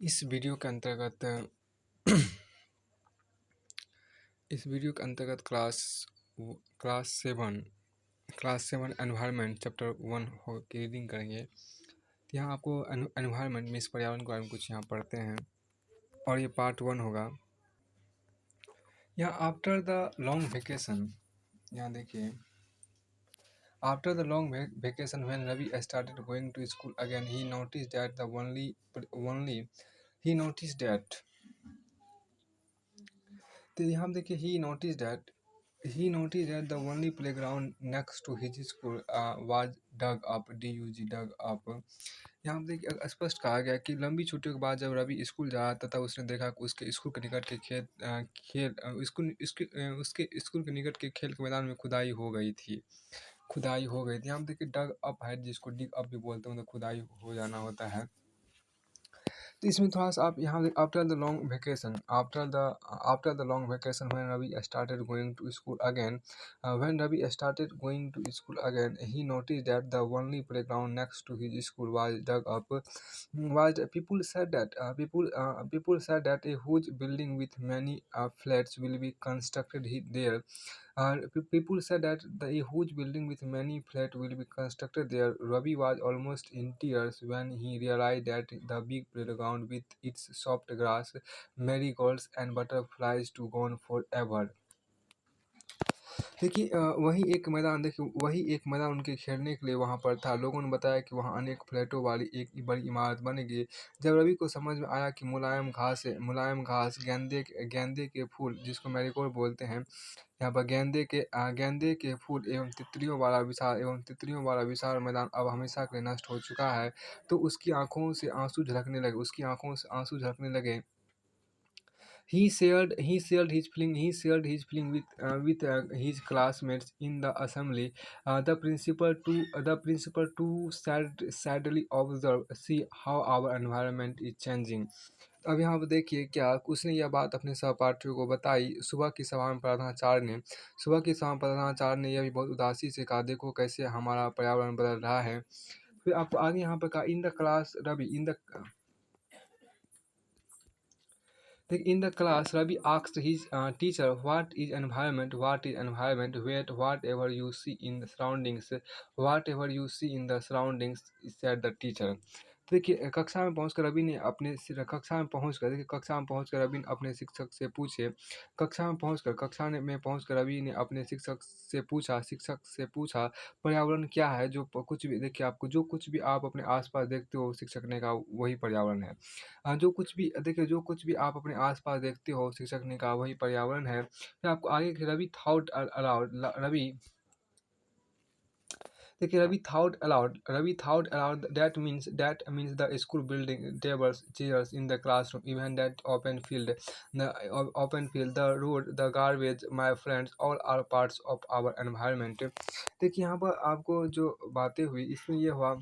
इस वीडियो के अंतर्गत क्लास 7 एनवायरनमेंट चैप्टर 1 हो की रीडिंग करेंगे। तो यहाँ आपको एनवायरनमेंट में इस पर्यावरण के बारे में कुछ यहाँ पढ़ते हैं और ये पार्ट 1 होगा। यहाँ आफ्टर द लॉन्ग वेकेशन, यहाँ देखिए, after the long vacation when Ravi started going to school again he notice that the only he notice that तो यहाँ देखिए he noticed that the only playground next to his school was dug up, dug up। यहाँ पे देखिए स्पष्ट कहा गया कि लंबी छुट्टियों के बाद जब रवि स्कूल जा रहा था तब उसने देखा कि उसके स्कूल के निकट के उसके स्कूल के निकट के खेल के मैदान में खुदाई हो गई थी। यहाँ पे देखिए डग अप है, जिसको डिग अप भी बोलते हैं, मतलब खुदाई हो जाना होता है। तो इसमें थोड़ा सा आप यहाँ after the long vacation when Ravi started going to school again he notice that the only playground next to his school was dug up was people said that a huge building with many flats will be constructed there. People said that a huge building with many flats will be constructed there. Ravi was almost in tears when he realized that the big playground with its soft grass, marigolds, and butterflies to gone forever. देखिए वही एक मैदान उनके खेलने के लिए वहाँ पर था। लोगों ने बताया कि वहाँ अनेक फ्लैटों वाली एक बड़ी इमारत बनेगी। जब रवि को समझ में आया कि मुलायम घास, गेंदे के फूल, जिसको मैरीगोल्ड बोलते हैं, यहाँ पर गेंदे के फूल एवं तितलियों वाला विशाल मैदान अब हमेशा के लिए नष्ट हो चुका है, तो उसकी आंखों से आंसू झलकने लगे। He shared his feeling with his classmates in the assembly. The principal too sadly observed, "See how our environment is changing." अब यहाँ पर देखिए क्या उसने यह बात अपने सहपाठियों को बताई। सुबह की सभा में प्रधानाचार्य ने यह भी बहुत उदासी से कहा, "देखो कैसे हमारा पर्यावरण बदल रहा है।" फिर आपको आगे यहाँ पर कहा, In the class, Ravi asked his teacher, "What is environment? What is environment?" "Wait, whatever you see in the surroundings, said the teacher." तो देखिए कक्षा में पहुंचकर रवि ने अपने शिक्षक से पूछे शिक्षक से पूछा, पर्यावरण क्या है? कुछ भी देखिए, आपको जो कुछ भी आप अपने आसपास देखते हो, शिक्षक ने कहा, वही पर्यावरण है। जो कुछ भी आप अपने आसपास देखते हो, शिक्षक ने कहा, वही पर्यावरण है। फिर आपको आगे कि Ravi thought aloud that means the school building, tables, chairs in the classroom, even that open field, the road, the garbage, my friends, all are parts of our environment। देखिए यहाँ पर आपको जो बातें हुई, इसमें ये हुआ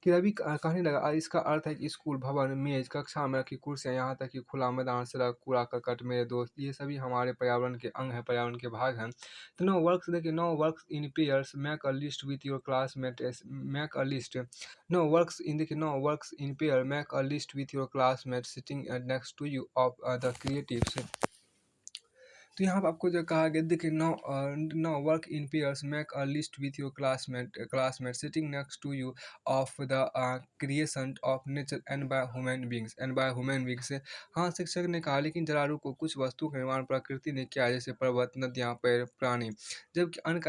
कि रवि कहने लगा, इसका अर्थ है कि स्कूल, भवन, मेज, कक्षा में रखी कुर्सियाँ, यहाँ तक कि खुला मैदान, सड़क, कूड़ा करकट, मेरे दोस्त, ये सभी हमारे पर्यावरण के अंग हैं, पर्यावरण के भाग हैं। तो no works in pairs, make a list with your classmate, no works in pair, make a list with your classmate sitting next to you of the creatives. तो यहाँ पर आपको जो कहा गया, देखिए, no work in pairs, make a list with your classmate sitting next to you of the creation of nature and by human beings. हाँ, शिक्षक ने कहा, लेकिन जरा रुको, कुछ वस्तु का निर्माण प्रकृति ने किया, जैसे पर्वत, नदियाँ, पेड़, प्राणी, जबकि अन्य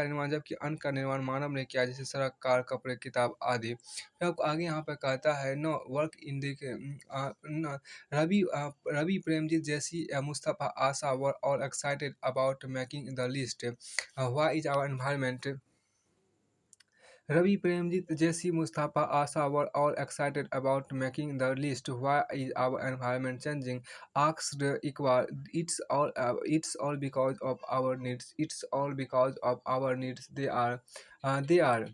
का निर्माण मानव ने किया, जैसे सड़क, कार, कपड़े, किताब आदि। फिर आपको आगे यहाँ पर कहता है, no work in Ravi Premji, Jesse, Mustafa, Asa were all excited about making the list. Why is our environment? Ravi Premjit, Jesse, Mustafa, Asa were all excited about making the list. Why is our environment changing? Asked Iqbal. It's all because of our needs. It's all because of our needs. They are. They are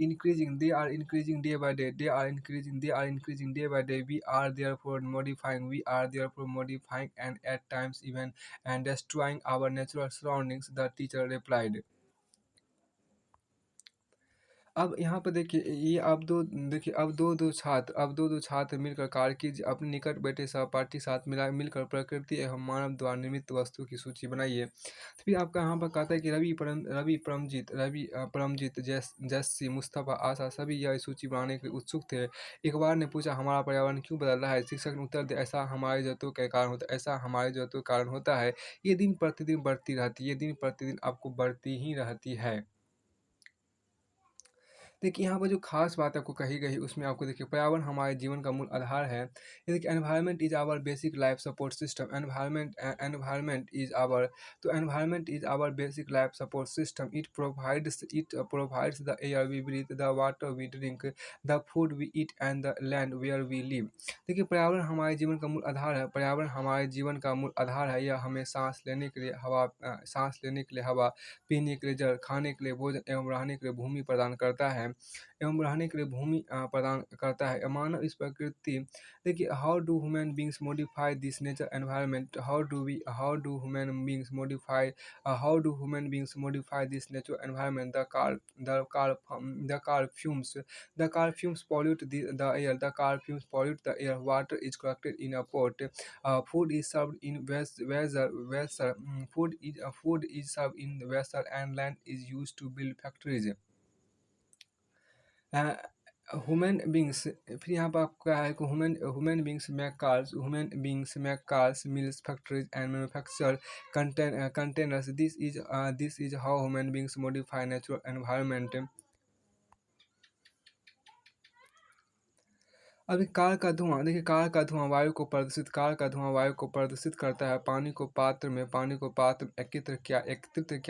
increasing. They are increasing day by day. They are increasing. They are increasing day by day. We are therefore modifying. And at times even and destroying our natural surroundings. The teacher replied. अब यहाँ पे देखिए ये अब दो देखिए अब दो छात्र मिलकर कारगिल अपने निकट बैठे सहपाठी साथ मिलकर प्रकृति एवं मानव द्वारा निर्मित वस्तु की सूची बनाइए। तो फिर आपका यहाँ पर कहता है कि परमजीत जस्सी मुस्तफ़ा आशा सभी यह सूची बनाने के लिए उत्सुक थे। एक बार ने पूछा हमारा पर्यावरण क्यों बदल रहा है? शिक्षक ने उत्तर दिया ऐसा हमारी जरूरतों के कारण होता है, ऐसा हमारी जरूरतों के कारण होता है। ये दिन प्रतिदिन बढ़ती रहती है, ये दिन प्रतिदिन आपको बढ़ती ही रहती है। देखिए, यहाँ पर जो ख़ास बात आपको कही गई उसमें आपको देखिए पर्यावरण हमारे जीवन का मूल आधार है। ये देखिए environment is our basic life support system environment is our तो environment is our basic life support system it provides the air we breathe, the water we drink, the food we eat and the land where we live. देखिए पर्यावरण हमारे जीवन का मूल आधार है, पर्यावरण हमारे जीवन का मूल आधार है। यह हमें साँस लेने के लिए हवा, पीने के लिए जल, खाने के लिए भोजन एवं रहने के लिए भूमि प्रदान करता है। प्रदान करता है। मानव इस प्रकृति देखिए how do human beings modify this nature environment how do human beings modify this nature environment the car fumes pollute the air, water is collected in a pot, food is served in food is served in the vessel and land is used to build factories। Human beings फिर यहाँ पर आपको क्या है कि human beings make cars mills factories and manufacture containers this is how human beings modify natural environment. अभी car का धुआं वायु को प्रदूषित करता है। पानी को पात्र में एकत्रित किया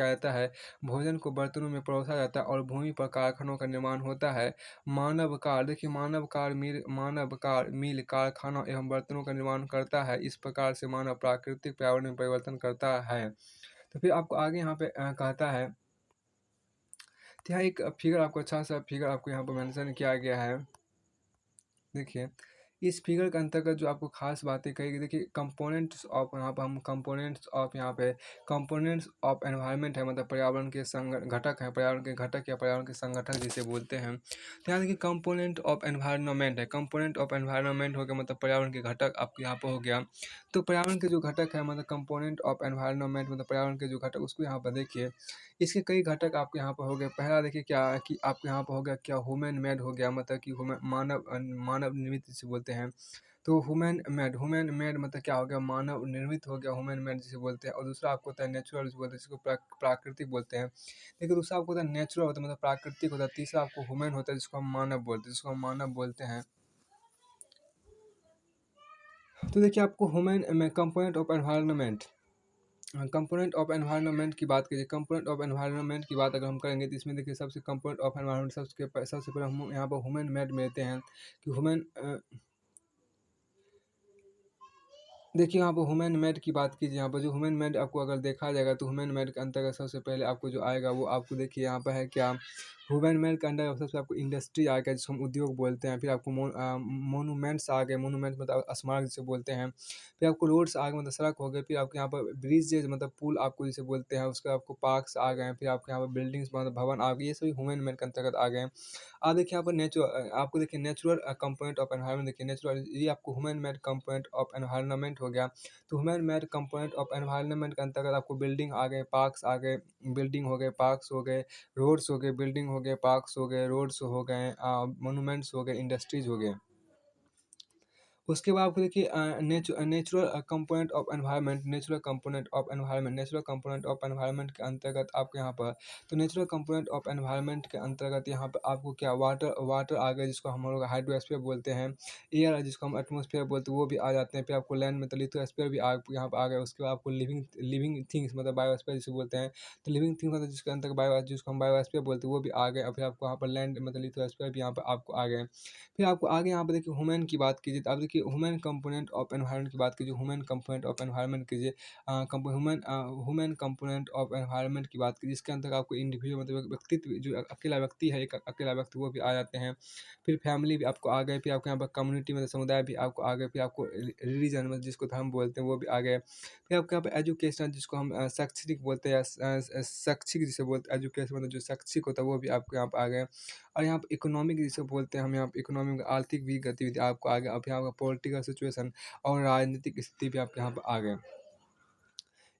जाता है। भोजन को बर्तनों में परोसा जाता है और भूमि पर कारखानों का निर्माण होता है। मानव कार मिल कारखानों एवं बर्तनों का निर्माण करता है। इस प्रकार से मानव प्राकृतिक पर्यावरण में परिवर्तन करता है। तो फिर आपको आगे यहाँ पे कहता है, तो यहाँ एक फिगर आपको अच्छा सा फिगर आपको यहाँ पर मेंशन किया गया है। देखिए, इस फिगर के अंतर्गत जो आपको ख़ास बातें कही गई, देखिए कंपोनेंट्स ऑफ एनवायरनमेंट है, मतलब पर्यावरण के घटक हैं, पर्यावरण के घटक या पर्यावरण के संगठक जिसे बोलते हैं। तो यहाँ देखिए कंपोनेंट ऑफ एनवायरनमेंट है, कंपोनेंट ऑफ एनवायरनमेंट हो गया मतलब पर्यावरण के घटक आपके यहाँ पर हो गया। तो पर्यावरण के जो घटक है मतलब कंपोनेंट ऑफ एनवायरनमेंट मतलब पर्यावरण के जो घटक उसको यहाँ पर देखिए, इसके कई घटक आपके यहाँ पर हो गए। पहला देखिए क्या है कि आपके यहाँ पर हो गया क्या ह्यूमन मेड हो गया, मतलब कि मानव निर्मित जिसे बोलते हैं। तो ह्यूमन मेड मतलब क्या हो गया, मानव निर्मित हो गया, ह्यूमन मेड जिसे बोलते हैं। और दूसरा आपको होता है नेचुरल जिसे बोलते हैं, जिसको प्राकृतिक बोलते हैं। देखिए दूसरा आपको होता है नेचुरल होता है मतलब प्राकृतिक होता है। तीसरा आपको ह्यूमन होता है जिसको हम मानव बोलते हैं। तो देखिए आपको ह्यूमन में कंपोनेंट ऑफ एनवायरनमेंट की बात कीजिए, कंपोनेंट ऑफ एनवायरनमेंट की बात अगर हम करेंगे तो इसमें देखिए सबसे कंपोनेंट ऑफ एनवायरनमेंट सबसे पहले हम यहाँ पर ह्यूमन मेड में लेते हैं कि देखिए यहाँ पर ह्यूमन मेड की बात कीजिए। यहाँ पर जो ह्यूमन मेड आपको अगर देखा जाएगा तो ह्यूमन मेड के अंतर्गत सबसे पहले आपको जो आएगा वो आपको देखिए यहाँ पर है क्या, ह्यूमन मेड के अंदर सबसे आपको इंडस्ट्री आ गया जिसको हम उद्योग बोलते हैं। फिर आपको मोनूमेंट्स आ गए, मोनूमेंट मतलब स्मारक जिसे बोलते हैं। फिर आपको रोड्स आ गए मतलब सड़क हो गए। फिर आपके यहाँ पर ब्रिजेज मतलब पुल आपको जिसे बोलते हैं। उसके बाद आपको पार्क्स आ गए। फिर आपके यहाँ पर बिल्डिंग्स मतलब भवन आ गए। ये सभी ह्यूमन मेड के अंतर्गत आ गए। आप देखिए यहाँ पर आपको देखिए नेचुरल कंपोनेंट ऑफ एनवायरनमेंट, देखिए नेचुरल ये आपको human made component of environment हो गया। तो human made component of environment के अंतर्गत आपको बिल्डिंग आ गए, पार्क्स आ गए, बिल्डिंग हो गए, पार्क्स हो गए, रोड्स हो गए, बिल्डिंग हो गए, पार्क्स हो गए, रोड्स हो गए, मोनूमेंट्स हो गए, इंडस्ट्रीज हो गए। उसके बाद आपको देखिए natural component of environment, natural component of environment के अंतर्गत आपके यहाँ पर, तो नेचुरल कंपोनेंट ऑफ एनवायरनमेंट के अंतर्गत यहाँ पर आपको क्या वाटर आ गया जिसको हम लोग हाइड्रोस्फीयर बोलते हैं। एयर जिसको हम एटमॉस्फेयर बोलते हैं वो भी आ जाते हैं। फिर आपको लैंड में तो लिथोस्फीयर भी यहाँ पर आ गया। उसके बाद आपको लिविंग थिंग्स मतलब बायोस्फीयर जिसे बोलते हैं। तो लिविंग थिंग्स मतलब जिसके अंतर्गत जिसको हम बायोस्फीयर बोलते हैं वो भी आ गए। और फिर आपको यहाँ पर लैंड मतलब लिथोस्फीयर भी यहाँ पर आपको आ गए। फिर आपको आगे यहाँ पर देखिए ह्यूमन की बात कीजिए तो आप देखिए देखिए ह्यूमन कंपोनेंट ऑफ एनवायरनमेंट की बात कीजिए, ह्यूमन कंपोनेंट ऑफ एनवायरनमेंट कीजिए, ह्यूमन कंपोनेंट ऑफ एनवायरनमेंट की बात कीजिए, जिसके अंदर आपको इंडिविजुअल मतलब व्यक्तित्व जो अकेला व्यक्ति है, एक अकेला व्यक्ति वो भी आ जाते हैं। फिर फैमिली भी आपको आ गए, फिर आपके यहाँ पर कम्युनिटी मतलब समुदाय भी आपको आ गए, फिर आपको रिलीजन मतलब जिसको धर्म बोलते हैं वो भी आ गए। फिर आपके यहाँ पे एजुकेशन जिसको हम शैक्षणिक बोलते हैं या शैक्षिक जिसे बोलते हैं, एजुकेशन मतलब जो शैक्षिक होता है वो भी आपके यहाँ पे आ गए। और यहाँ पे इकोनॉमिक जिसे बोलते हैं हम, यहाँ पे इकोनॉमिक आर्थिक भी गतिविधि आपको आ गया। अब यहाँ पे पॉलिटिकल सिचुएशन और राजनीतिक स्थिति भी आपके यहाँ पे आ गए।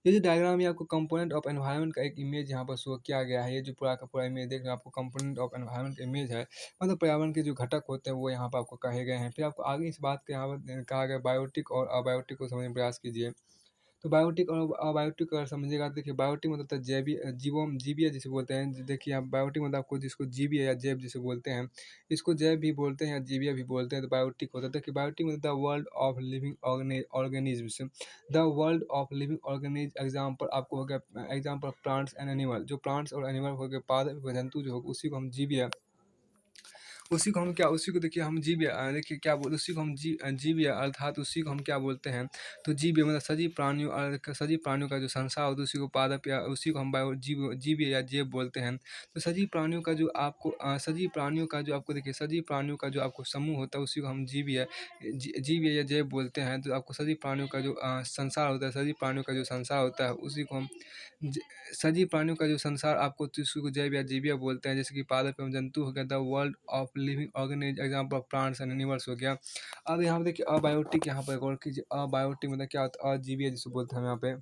ये जो डायग्राम है आपको कंपोनेंट ऑफ एनवायरनमेंट का एक इमेज यहाँ पर शो किया गया है। ये जो पूरा का पूरा इमेज देख रहे हैं आपको कंपोनेंट ऑफ एनवायरनमेंट का इमेज है, मतलब पर्यावरण के जो घटक होते हैं वो यहाँ पर आपको कहे गए हैं। फिर आपको आगे इस बात के यहाँ पर कहा गया बायोटिक और अबायोटिक को समझने का प्रयास कीजिए। तो बायोटिक और अबायोटिक अगर समझिएगा तो देखिए बायोटिक मतलब होता है जैवीय जीवीय जिसे बोलते हैं। देखिए आप बायोटिक मतलब आपको जिसको जीवीय या जैव जिसे बोलते हैं, इसको जैव भी बोलते हैं या जीवीय भी बोलते हैं। तो बायोटिक होता है, देखिए बायोटिक मतलब the world of living organisms, the world of living organism. Example आपको हो गया एग्जाम्पल प्लांट्स एंड एनिमल, जो प्लांट्स और एनिमल हो गए पादप जंतु जो होगा उसी को हम जीवीय, उसी को हम क्या उसी को देखिए हम जीव देखिए क्या बोल उसी को हम जीव या अर्थात उसी को हम क्या बोलते हैं। तो जीव मतलब सजीव प्राणियों सजीव प्राणियों का जो संसार होता है उसी को पादप या उसी को हम बायो जीव या जैव बोलते हैं। तो सजीव प्राणियों का जो आपको सजीव प्राणियों का जो आपको देखिए सजीव प्राणियों का जो आपको समूह होता है उसी को हम जीव या जैव बोलते हैं। तो आपको सजीव प्राणियों का जो संसार होता है, सजीव प्राणियों का जो संसार होता है उसी को हम ज- सजीव प्राणियों का जो संसार आपको तो इसको जैव या जीविया बोलते हैं। जैसे कि पादप एवं जंतु हो गया, the world of living organism, example of plants and animals हो गया। अब यहाँ पे देखिए अबायोटिक, यहाँ पर गौर कीजिए अबायोटिक मतलब क्या होता है, अजीविया जिसे बोलते हैं हम यहाँ पे।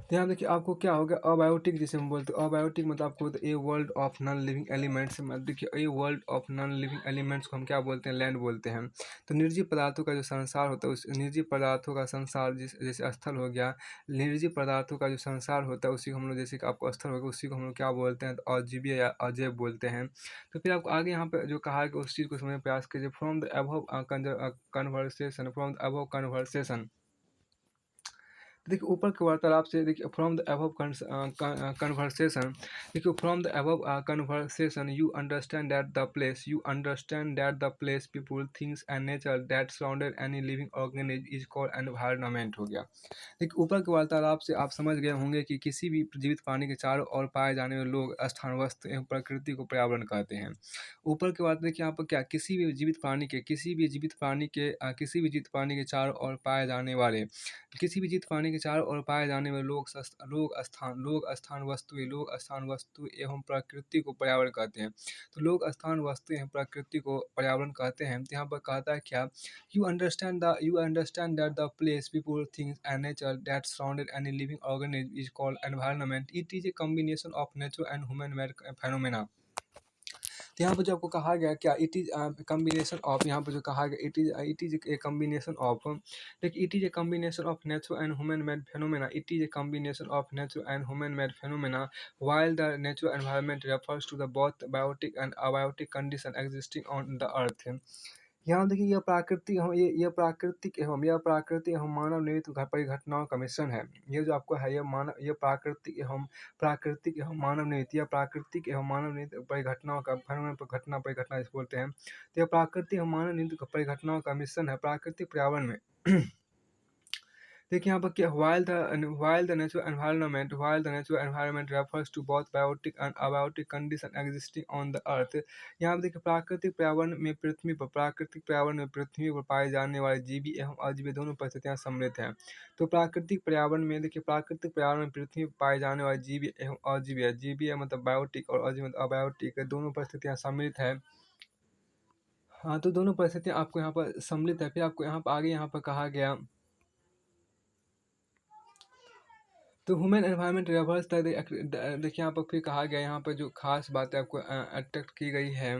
तो यहाँ देखिए आपको क्या होगा अबायोटिक जिसे हम बोलते हैं, अबायोटिक मतलब आपको a world of non living elements. देखिए a world of non living elements को हम क्या बोलते हैं, लैंड बोलते हैं। तो निर्जीव पदार्थों का जो संसार होता है उस निर्जीव पदार्थों का संसार जैसे स्थल हो गया, निर्जीव पदार्थों का जो संसार होता है उसी को हम लोग जैसे कि आपको स्थल होगा उसी को हम लोग क्या बोलते हैं, तो अजीवीय या अजैव बोलते हैं। तो फिर आपको आगे यहाँ पे जो कहा है कि उस चीज़ को समझने का प्रयास कीजिए, from the above conversation, from the above conversation. देखिए ऊपर के वार्तालाप से देखिए फ्रॉम द अबव कन्वर्सेशन, देखिए from the above conversation you understand that the place, you understand that the place people things and nature that surrounded any living organism is called environment हो गया। देखिए ऊपर के वार्तालाप से आप समझ गए होंगे कि किसी भी जीवित प्राणी के चारों ओर पाए जाने वाले लोग स्थान वस्तु एवं प्रकृति को पर्यावरण कहते हैं। ऊपर के बात देखिए यहाँ पर क्या किसी भी जीवित प्राणी के किसी भी जीवित प्राणी के चारों ओर पाए जाने वाले, किसी भी जीवित प्राणी के चारों ओर पाए जाने वाले लोग स्थान वस्तु एवं प्रकृति को पर्यावरण कहते हैं। तो लोग स्थान वस्तु एवं प्रकृति को पर्यावरण कहते हैं। तो यहाँ पर कहता है क्या, you understand that the place, people, things and nature that surrounded any living organism is called environment. It is a combination of nature and human made phenomena. तो यहाँ पर जो आपको कहा गया क्या, इट इज़ कम्बिनेशन ऑफ, यहाँ पर जो कहा गया it is a combination of, देखिए it is a combination of nature and human made phenomena, it is a combination of nature and human made phenomena while the natural environment refers to the both biotic and abiotic condition existing on the earth। यहाँ देखिए यह प्राकृतिक एवं मानव निर्मित परिघटनाओं का मिश्रण है। ये जो आपको है यह प्राकृतिक एवं मानव निर्मित, यह प्राकृतिक एवं मानव निर्मित परिघटनाओं का परिघटना जिसे बोलते हैं। तो यह प्राकृतिक एवं मानव निर्मित परिघटनाओं का मिश्रण है प्राकृतिक पर्यावरण में। देखिए यहाँ पर क्या, while the natural environment refers to both biotic and abiotic condition existing on the earth। यहाँ पर देखिए प्राकृतिक पर्यावरण में पृथ्वी पर पाए जाने वाले जीवी एवं अजीवी दोनों परिस्थितियाँ सम्मिलित हैं। तो प्राकृतिक पर्यावरण में देखिए प्राकृतिक पर्यावरण में पृथ्वी पर पाए जाने वाले जीवी एवं अजीवी, जीवी मतलब बायोटिक और अजीवी मतलब अबायोटिक, दोनों परिस्थितियाँ सम्मिलित है। हाँ तो दोनों परिस्थितियाँ आपको यहाँ पर सम्मिलित है। फिर आपको यहाँ पर आगे यहाँ पर कहा गया, तो ह्यूमन एनवायरनमेंट रिवर्स तक देखिए यहाँ पर फिर कहा गया, यहाँ पर जो खास बातें आपको अट्रैक्ट की गई है,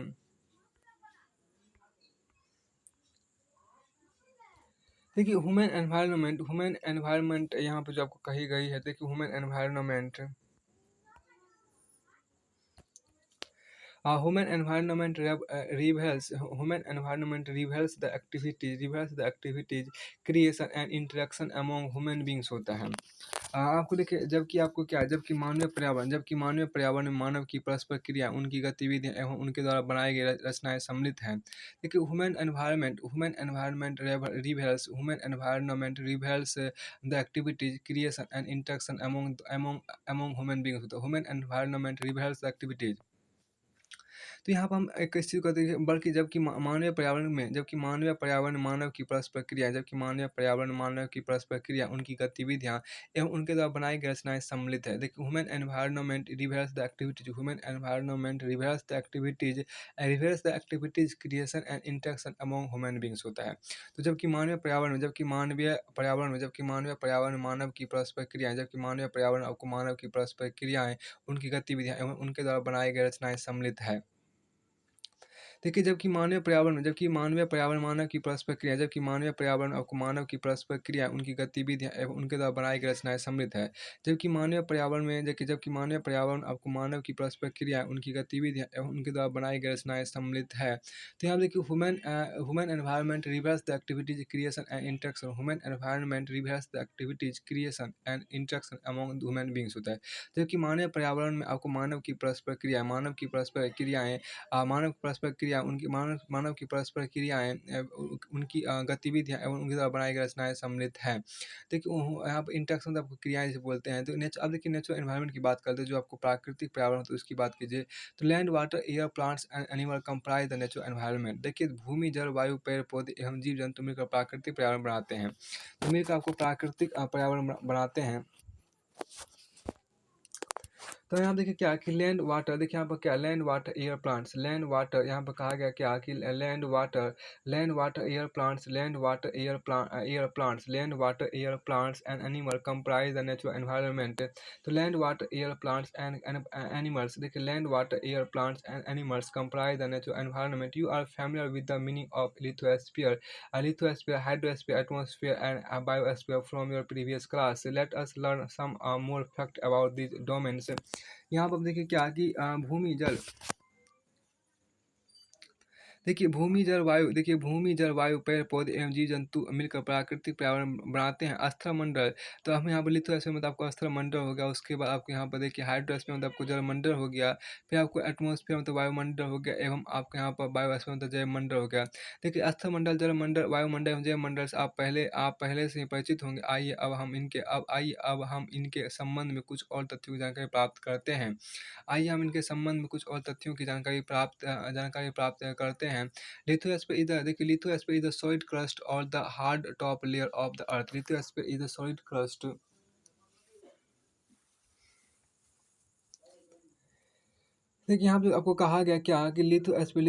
देखिए ह्यूमन एनवायरनमेंट यहाँ पर जो आपको कही गई है, देखिए human environment reveals the activities creation and interaction among human beings होता है। आपको देखिए जबकि आपको क्या है, जबकि मानवीय पर्यावरण में मानव की परस्पर क्रिया, उनकी गतिविधियाँ एवं उनके द्वारा बनाई गई रचनाएँ सम्मिलित हैं। देखिए human environment reveals the activities, creation and interaction among human beings. तो human environment reveals the activities, तो यहाँ पर हम एक इस चीज़ को देखिए, बल्कि जबकि मानवीय पर्यावरण में मानव की परस्पर क्रिया, उनकी गतिविधियाँ एवं उनके द्वारा बनाई गई रचनाएँ सम्मिलित है। देखिए human environment reveals the activities creation and interaction among human beings होता है। तो जबकि मानवीय पर्यावरण में मानव की परस्पर क्रियाएँ, मानव की परस्पर क्रियाएँ, उनकी गतिविधियाँ एवं उनके द्वारा बनाई गई रचनाएँ सम्मिलित है। देखिए, जबकि मानवीय पर्यावरण आपको मानव की परस्पर क्रिया, उनकी गतिविधियाँ एवं उनके द्वारा बनाई गई रचनाएँ सम्मिलित है। जबकि मानवीय पर्यावरण आपको मानव की परस्पर क्रिया, उनकी गतिविधियाँ एवं उनके द्वारा बनाई गई रचनाएँ सम्मिलित है। तो यहाँ देखिए human environment reverse the activities creation and interaction among human beings होता है। जबकि मानव की परस्पर क्रियाएँ मानव की परस्पर क्रियाएँ उनकी गतिविधियाँ एवं उनके द्वारा बनाई गई रचनाएँ सम्मिलित हैं। देखिए यहाँ पे इंटरेक्शन आपको क्रियाएँ जिसे बोलते हैं। तो अब देखिए नेचुरल एनवायरनमेंट की बात करते हैं, जो आपको प्राकृतिक पर्यावरण होता है उसकी बात कीजिए। तो land, water, air, plants and animal comprise the natural environment. देखिए भूमि, जल, वायु, पेड़ पौधे एवं जीव जंतु मिलकर प्राकृतिक पर्यावरण बनाते हैं। तो मिलकर आपको प्राकृतिक पर्यावरण बनाते हैं। तो यहाँ देखिए क्या कि लैंड वाटर, देखिए यहाँ पर क्या land water air plants, land water यहाँ पर कहा गया क्या कि land water air plants, air plants and animal comprise the natural environment. तो land water air plants and animals, देखिए land water air plants and animals comprise the natural environment. You are familiar with the meaning of lithosphere, hydrosphere, atmosphere, and a biosphere from your previous class. Let us learn some more fact about these domains. यहाँ पर देखिए क्या कि भूमि, जल, वायु, पेड़ पौधे एवं जीव जंतु मिलकर प्राकृतिक पर्यावरण बनाते हैं। अस्त्रमंडल, तो हम यहाँ पर लिथोस्फीयर मतलब आपको अस्त्रमंडल हो गया। उसके बाद आपको यहाँ पर देखिए हाइड्रोस्फीयर मतलब आपको जलमंडल हो गया। फिर आपको एटमॉस्फेयर मतलब वायुमंडल हो गया, एवं आपके यहाँ पर बायोस्फीयर मतलब जयमंडल हो गया। देखिए अस्त्रमंडल, जलमंडल, वायुमंडल एवं जयमंडल से आप पहले से ही परिचित होंगे। आइए अब हम इनके संबंध में कुछ और तथ्यों की जानकारी प्राप्त करते हैं। आइए हम इनके संबंध में कुछ और तथ्यों की जानकारी प्राप्त करते हैं। Lithosphere is the solid crust और the hard top layer of the earth. Lithosphere is the solid crust. देखिए यहाँ पे आपको कहा गया क्या कि lithosphere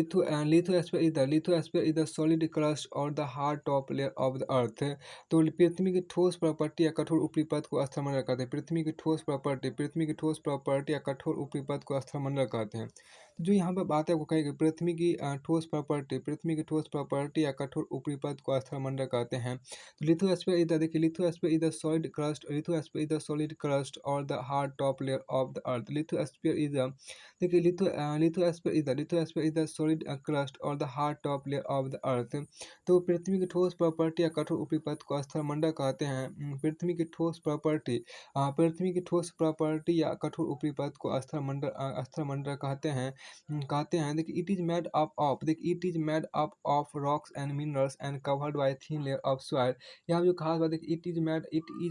is the solid crust और the hard top layer of the earth. तो पृथ्वी की ठोस प्रॉपर्टी या कठोर ऊपरी परत को अस्त्रमंडल कहते हैं। पृथ्वी की ठोस प्रॉपर्टी या कठोर ऊपरी परत को अस्त्रमंडल कहते हैं। तो जो यहाँ पर बात है आपको कहेगी पृथ्वी की ठोस प्रॉपर्टी या कठोर ऊपरी परत को अस्त्रमंडल कहते हैं। तो lithosphere is the solid crust और the hard top layer of the earth. देखिए lithosphere is the solid crust और the hard top layer of the earth. तो पृथ्वी की ठोस प्रॉपर्टी या कठोर ऊपरी परत को स्थलमंडल कहते हैं। पृथ्वी की ठोस प्रॉपर्टी या कठोर ऊपरी परत को स्थलमंडल कहते हैं। देखिए it is made up of rocks and minerals and covered by thin layer of soil. यहाँ जो खास बात है कि it is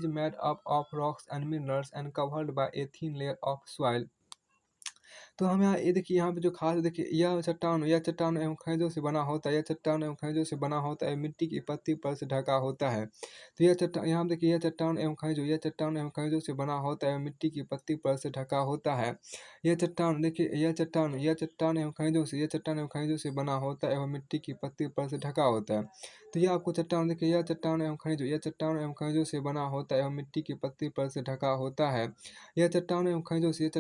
made up of rocks and minerals and covered by a thin layer of soil. तो हम यहाँ ये देखिए यहाँ पे जो खास देखिए यह चट्टान एवं खनिजों से बना होता है। मिट्टी की पत्ती पर से ढका होता है। तो यहाँ देखिए यह चट्टान एवं खनिजों से बना होता है, मिट्टी की पत्ती पर से ढका होता है। यह चट्टान एवं खनिजों से बना होता है एवं मिट्टी की पत्ती पर से ढका होता है। तो यह आपको चट्टान देखिए यह चट्टान एवं खनिजों से बना होता है एवं मिट्टी की पत्ती पर से ढका होता है। यह चट्टान एवं खनिजों से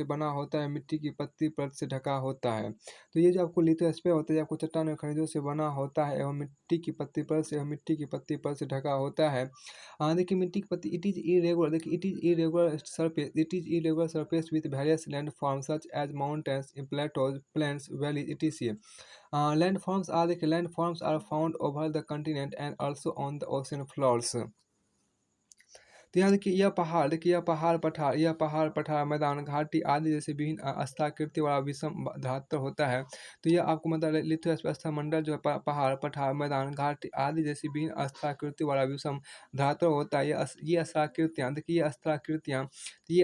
बना होता है, मिट्टी की पत्ती परत से ढका होता है। तो ये जो आपको लिथोस्फीयर होता है, ये आपको चट्टान एवं खनिजों से बना होता है एवं मिट्टी की पत्ती परत से ढका होता है। देखिए मिट्टी की पत्ती it is irregular surface with various land form such as mountains, plateaus, plains, valleys etc. Land forms are found over the continent and also on the ocean floors. तो यहाँ देखिए यह पठार, मैदान, घाटी आदि जैसे विभिन्न आस्थाकृति वाला विषम धरातल होता है। तो यह आपको मतलब लिथोस्फीयर मंडल जो है पहाड़, पठार, मैदान, घाटी आदि जैसी विभिन्न आस्थाकृति वाला विषम धरातल होता है। ये आस्थाकृतियाँ देखिए ये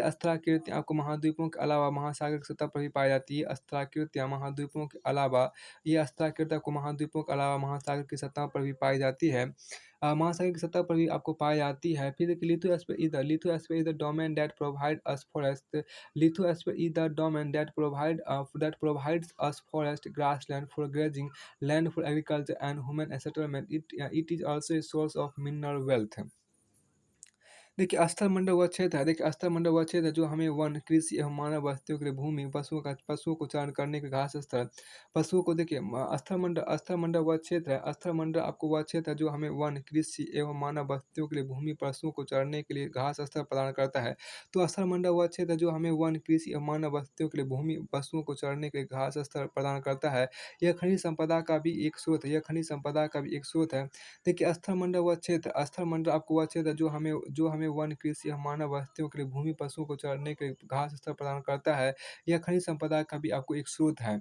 आस्थाकृतियाँ आपको महाद्वीपों के अलावा महासागर की सतह पर भी पाई जाती है। ये आस्थाकृतियाँ महाद्वीपों के अलावा ये आस्थाकृतियाँ आपको महाद्वीपों के अलावा महासागर की सतह पर भी पाई जाती है। महासागर की सतह पर भी आपको पाई जाती है। फिर देखिए lithosphere is the domain that provide us forest. Lithosphere is the domain that provides us forest, grassland for grazing, land for agriculture and human settlement. It is also a source of mineral wealth. देखिए स्थलमंडल वह क्षेत्र है देखिए स्थलमंडल वह क्षेत्र है जो हमें वन, कृषि एवं मानव बस्तियों के लिए भूमि, पशुओं को चारण करने के घास स्थल, पशुओं को देखिए स्थलमंडल वह क्षेत्र है स्थलमंडल आपको वह क्षेत्र है जो हमें वन, कृषि एवं मानव बस्तियों के लिए भूमि, पशुओं को चरने के लिए घास स्थल प्रदान करता है। तो स्थलमंडल वह क्षेत्र है जो हमें वन, कृषि एवं मानव बस्तियों के लिए भूमि, पशुओं को चरने के लिए घास स्थल प्रदान करता है। यह खनिज संपदा का भी एक स्रोत है यह खनिज संपदा का भी एक स्रोत है। देखिए स्थल मंडल आपको वह क्षेत्र है जो हमें वन, कृषि या मानव बस्तियों के लिए भूमि, पशुओं को चरने के लिए घास स्थल प्रदान करता है। यह खनिज संपदा का भी आपको एक स्रोत है।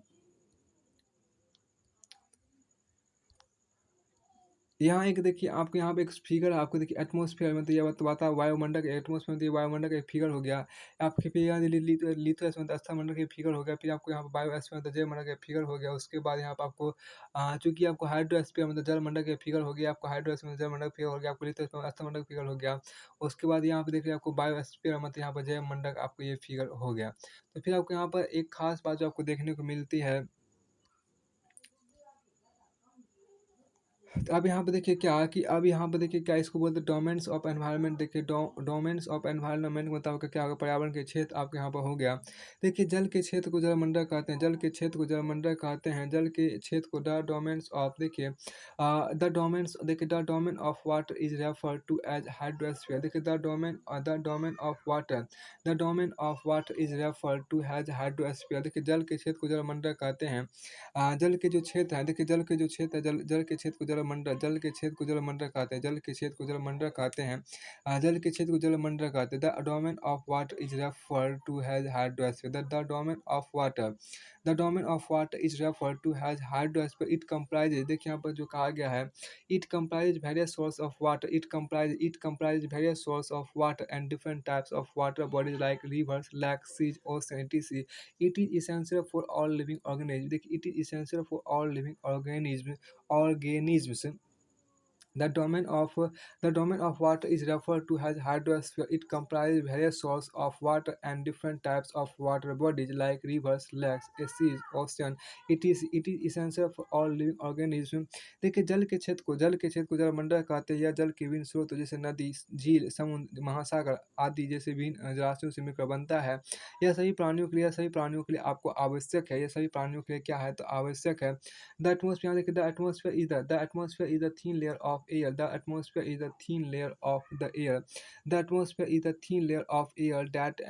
यहाँ एक देखिए आपको यहाँ पे एक फिगर है आपको देखिए एटमॉस्फेयर में तो ये बताता है वायुमंडल के एटमॉस्फेयर में तो ये वायुमंडल का एक फिगर हो गया। आपके फिर यहाँ लिथोस्फीयर में स्थलमंडल का फिगर हो गया। फिर आपको यहाँ पे बायोस्फीयर में जलमंडल का फिगर हो गया। उसके बाद यहाँ पे आपको चूंकि आपको हाइड्रोस्फीयर मतलब जलमंडल का फिगर हो गया। आपको हाइड्रोस्फीयर में जलमंडल का फिगर हो गया। आपको लिथोस्फीयर में स्थलमंडल का फिगर हो गया। उसके बाद यहाँ पे देखिए आपको बायोस्फीयर मतलब यहाँ पर जलमंडल का आपको ये फिगर हो गया। तो फिर आपको यहाँ पर एक खास बात जो आपको देखने को मिलती है। तो अब यहाँ पे देखिए क्या इसको बोलते हैं डोमेन्स ऑफ एनवायरनमेंट। देखिए डोमेन्स ऑफ एनवायरनमेंट मतलब आपका क्या होगा, पर्यावरण के क्षेत्र आपके यहाँ पर हो गया। देखिए जल के क्षेत्र को जलमंडल कहते हैं। जल के क्षेत्र को जलमंडल कहते हैं। जल के क्षेत्र को द डोमेन्स ऑफ देखिए the domain of water is refer to as hydrosphere. देखिए the domain of water is refer to as hydrosphere. देखिए जल के क्षेत्र को जलमंडल कहते हैं। जल के जो क्षेत्र हैं देखिए जल के जो क्षेत्र है जल के क्षेत्र को जल के क्षेत्र को जलमंडल कहते हैं। जल के क्षेत्र को जलमंडल कहते हैं। जल के क्षेत्र को जलमंडल कहते हैं। The domain of water is refer to has hydrosphere. The domain of water is refer to has hydrosphere. It comprises देखिए यहाँ पर जो कहा गया है it comprise various source of water. It comprise various source of water and different types of water bodies like rivers, lake, seas, ocean, etc. It is essential for all living organisms। देखिए it is essential for all living organisms। The domain of water is referred to as hydrosphere. It comprises various sources of water and different types of water bodies like rivers, lakes, seas, ocean. It is essential for all living organisms। देखिए जल के क्षेत्र को जलमंडल कहते हैं। या जल के विभिन्न स्रोत जैसे नदी, झील, समुद्र, महासागर आदि जैसे विभिन्न जलाशयों से मिलकर बनता है। यह सभी प्राणियों के लिए आपको आवश्यक है। यह सभी प्राणियों के लिए क्या है तो आवश्यक है। The atmosphere is the thin layer of air। The atmosphere is the thin layer of the air। The atmosphere is the thin layer of air that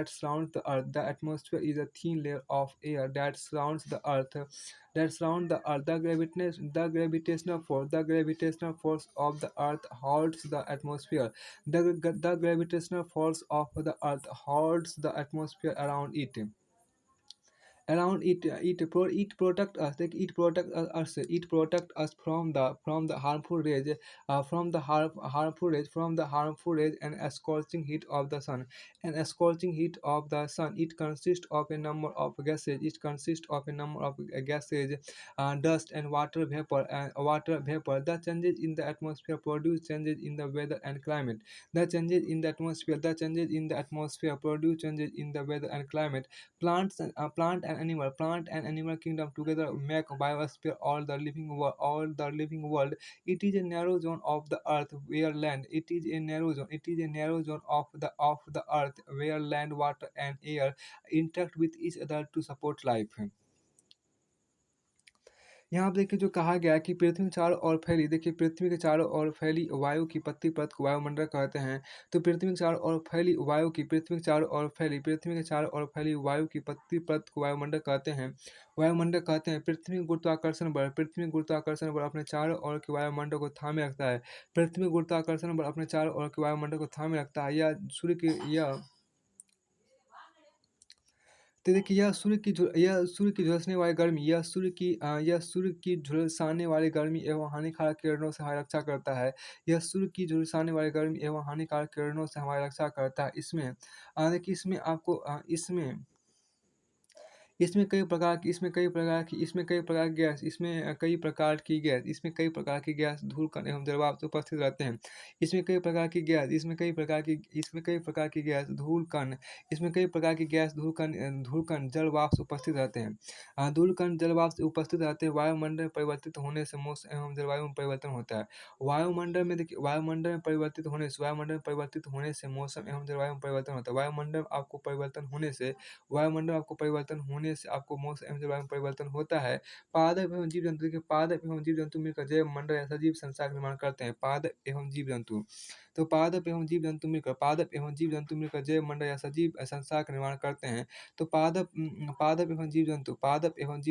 surrounds the earth। The atmosphere is a thin layer of air that surrounds the earth। The force of the earth holds the atmosphere। The gravitational force of the earth holds the atmosphere around it protect us like it protect us from the harmful rays and scorching heat of the sun it consists of a number of gases, dust and water vapor. The changes in the atmosphere produce changes in the weather and climate. The changes in the atmosphere produce changes in the weather and climate. Plant and animal kingdom together make biosphere all the living world. It is a narrow zone of the earth where land. It is a narrow zone of the earth where land, water, and air interact with each other to support life। यहाँ पे देखिए जो कहा गया है कि पृथ्वी के चारों ओर फैली, देखिए पृथ्वी के चारों ओर फैली वायु की पतली परत को वायुमंडल कहते हैं। तो पृथ्वी के चारों ओर फैली वायु की पृथ्वी के चारों ओर फैली पृथ्वी के चारों ओर फैली वायु की पतली परत को वायुमंडल कहते हैं। वायुमंडल कहते हैं। पृथ्वी गुरुत्वाकर्षण बल अपने चारों ओर के वायुमंडल को थामे रखता है। पृथ्वी गुरुत्वाकर्षण बल अपने चारों ओर के वायुमंडल को थामे रखता है। तो देखिए यह सूर्य की झुलसाने वाली गर्मी एवं हानिकारक किरणों से हमारी रक्षा करता है। यह सूर्य की झुलसाने वाली गर्मी एवं हानिकारक किरणों से हमारी रक्षा करता है। देखिए इसमें कई प्रकार की गैस, धूल कण एवं जलवाष्प उपस्थित रहते हैं। धूल कण जल वाष्प उपस्थित रहते हैं। धूल कण जल वाष्प उपस्थित रहते हैं। वायुमंडल में परिवर्तित होने से मौसम एवं जलवायु में परिवर्तन होता है। वायुमंडल में परिवर्तित होने से मौसम एवं जलवायु में परिवर्तन होता है। वायुमंडल आपको परिवर्तन होने से आपको मौसम एवं जलवायु में परिवर्तन होता है। पादप एवं जीव जंतु मिलकर जैव मंडल या सजीव संसार का निर्माण करते हैं। पादप एवं जीव जंतु मिलकर जैव मंडल या सजीव संसार का निर्माण करते हैं। पादप एवं जीव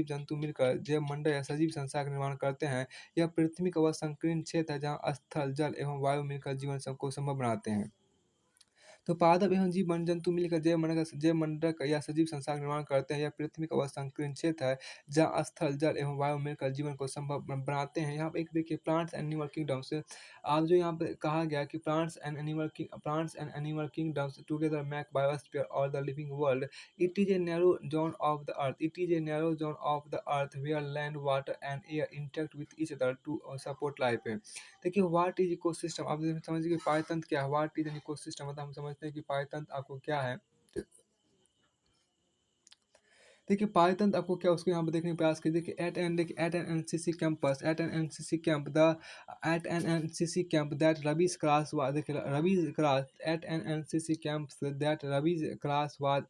जंतु मिलकर जैव मंडल या सजीव संसार का निर्माण करते हैं। यह पृथ्वी का वह संकीर्ण क्षेत्र है जहाँ स्थल, जल एवं वायु मिलकर जीवन को संभव बनाते हैं। तो पादप एवं जंतु मिलकर जैव मंडल का या सजीव संसार का निर्माण करते हैं। यह पृथ्वी का वह संकीर्ण क्षेत्र है जहाँ स्थल, जल एवं वायु मिलकर जीवन को संभव बनाते हैं। यहाँ पे एक देखिए प्लांट्स एंड एनिमल किंगडम्स, आप जो यहाँ पे कहा गया कि plants and animal kingdoms together make biosphere और the living world. It is a narrow zone of the earth where land, water and air interact with each other to support life. देखिए what is ecosystem, आप समझिए कि पायतंत्र क्या है। What is an ecosystem मतलब हम समझते हैं कि पायतंत्र आपको क्या है। देखिए पायतंत्र आपको क्या, उसको यहाँ पे देखने का प्रयास कीजिए कि at an NCC campus at an NCC camp that Ravi's class was देखिए Ravi's class at an NCC camp that Ravi's class was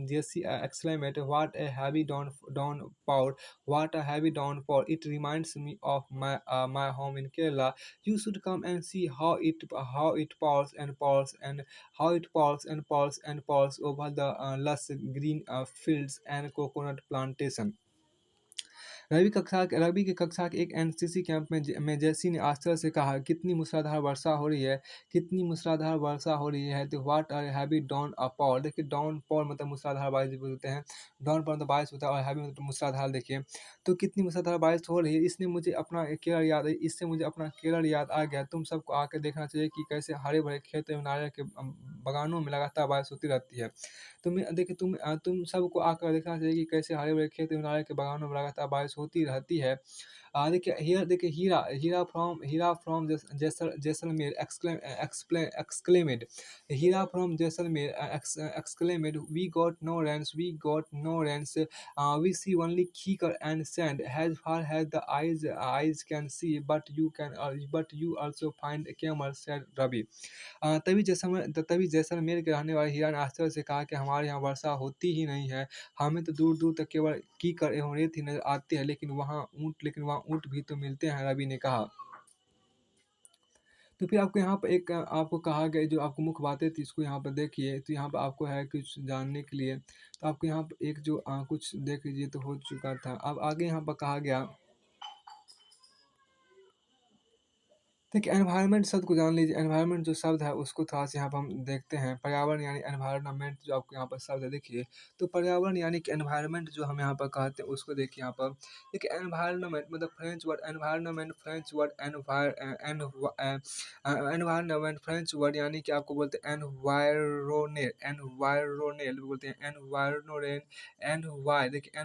Jessy exclaimed what a heavy downpour it reminds me of my home in Kerala. You should come and see how it pours and pours over the lush green fields and coconut plantation. Ravi की कक्षा के एक NCC camp में जैसी ने आश्चर्य से कहा, कितनी मूसलाधार वर्षा हो रही है, तो व्हाट आर हैवी डाउन अपॉर। देखिए डाउन पॉर मतलब मूसलाधार बारिश बोलते हैं। डाउन पॉर मतलब बारिश होता है और हैवी मतलब मूसलाधार। देखिए तो कितनी मूसलाधार बारिश हो रही है, इससे मुझे अपना केरल याद आ गया। तुम सबको आकर देखना चाहिए कि कैसे हरे भरे खेत एवं नारियल के बगानों में लगातार बारिश होती रहती है। तुम सबको आकर देखना चाहिए कि कैसे हरे-भरे खेत एवं नारियल के बगानों में लगातार बारिश होती रहती है। देखिए Heera from Jaisalmer exclaimed, we got no rains, we see only kikar and sand as far as the eyes can see, but you also find camels, said Ravi. तभी जैसलमेर के रहने वाले हीरा ने आश्चर्य से कहा कि हमारे यहाँ वर्षा होती ही नहीं है। हमें तो दूर-दूर तक केवल कीकर एवं रेत ही नज़र आती है, लेकिन वहाँ ऊँट भी तो मिलते हैं, रवि ने कहा। तो फिर आपको यहाँ पे आपको कहा गया जो आपको मुख्य बातें थी इसको यहाँ पे देखिए, तो यहाँ पे आपको है कुछ जानने के लिए। तो आपको यहाँ पे एक जो कुछ देख लीजिए तो हो चुका था। अब आगे यहाँ पर कहा गया, देखिए एनवायरनमेंट शब्द को जान लीजिए। एनवायरनमेंट जो शब्द है उसको थोड़ा-सा यहाँ पर हम देखते हैं। पर्यावरण यानी एनवायरनमेंट जो आपको यहाँ पर शब्द है देखिए, तो पर्यावरण यानी कि एनवायरनमेंट जो हम यहाँ पर कहते हैं उसको देखिए यहाँ पर। देखिए एनवायरनमेंट मतलब फ्रेंच वर्ड यानी कि आपको बोलते हैं एनवायरोनेल बोलते हैं देखिए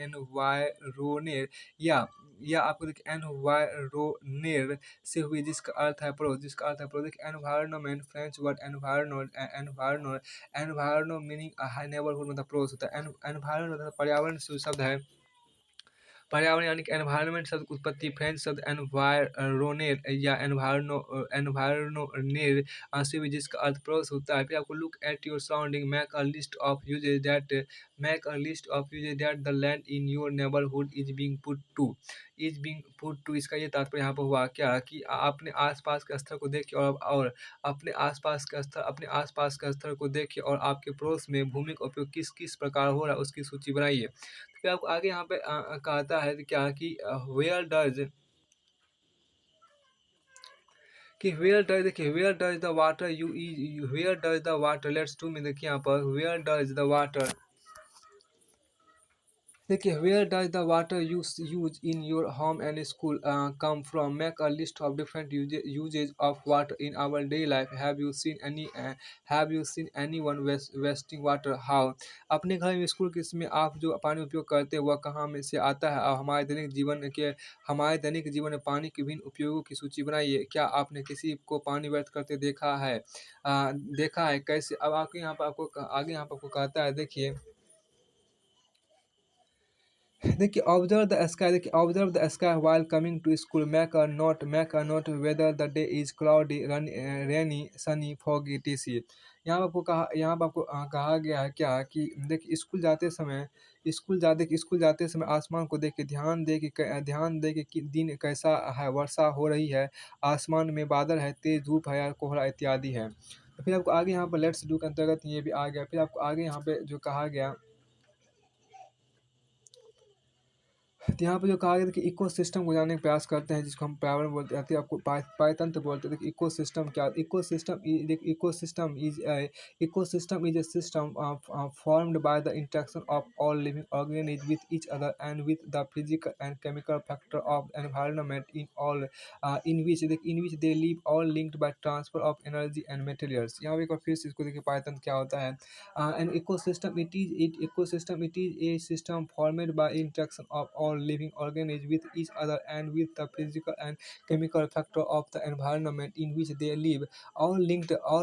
एनवायरोनेर या आपको देखिए एनवायरोनेर से हुई जिसका अर्थ है पड़ोस। देखिए environment French word environ meaning neighbourhood मतलब पड़ोस होता है। एनवायरन मतलब पर्यावरण से शब्द है। पर्यावरण यानी कि एनवायरनमेंट शब्द की उत्पत्ति फ्रेंच शब्द एनवायरोनेर या एनवायरोनेर से भी, जिसका अर्थ पड़ोस होता है। फिर आपको look at your surrounding, make a list of usages that the land in your neighbourhood is being put to. इसका ये तात्पर्य यहाँ पर हुआ क्या कि अपने आसपास के स्तर को देखिए और अपने आसपास के स्तर को देखिए और आपके पड़ोस में भूमि का उपयोग किस किस प्रकार हो रहा है उसकी सूची बनाइए। तो फिर आपको आगे यहाँ पे कहता है कि क्या कि वेयर डज देखिए where does the water where does the water let's to में देखिए यहाँ पर वेयर डज द वाटर देखिए where does the water use in your home and school come from, make a list of different uses of water in our daily life, have you seen any one wasting water, how. अपने घर में school के इसमें आप जो पानी उपयोग करते हैं वह कहाँ में से आता है और हमारे दैनिक जीवन में पानी के विभिन्न उपयोगों की सूची बनाइए। क्या आपने किसी को पानी व्यर्थ करते देखा है कैसे। अब आगे यहाँ पर आपको कहता है देखिए observe the sky while coming to school, make a note whether the day is cloudy rainy sunny foggy etc. यहाँ पर आपको कहा गया है क्या कि देखिए स्कूल जाते समय आसमान को देख के ध्यान दे कि दिन कैसा है, वर्षा हो रही है, आसमान में बादल है, तेज धूप है या कोहरा इत्यादि है। तो फिर आपको आगे यहाँ पर लेट्स डू के अंतर्गत ये भी आ गया। फिर आपको आगे यहाँ पे जो कहा गया, तो यहाँ पे जो कहा गया था कि इकोसिस्टम को जानने का प्रयास करते हैं जिसको हम पर्यावरण बोलते हैं, आपको पायतंत्र बोलते हैं। देखिए ecosystem is a system formed by the interaction of all living organisms with each other and with the physical and chemical factor of environment in which they live all linked by transfer of energy and materials. यहाँ पे एक बार फिर से इसको देखिए पायतंत्र क्या होता है। An ecosystem it is a system formed by interaction of all living organisms with each other and with the physical and chemical factor of the environment in which they live, all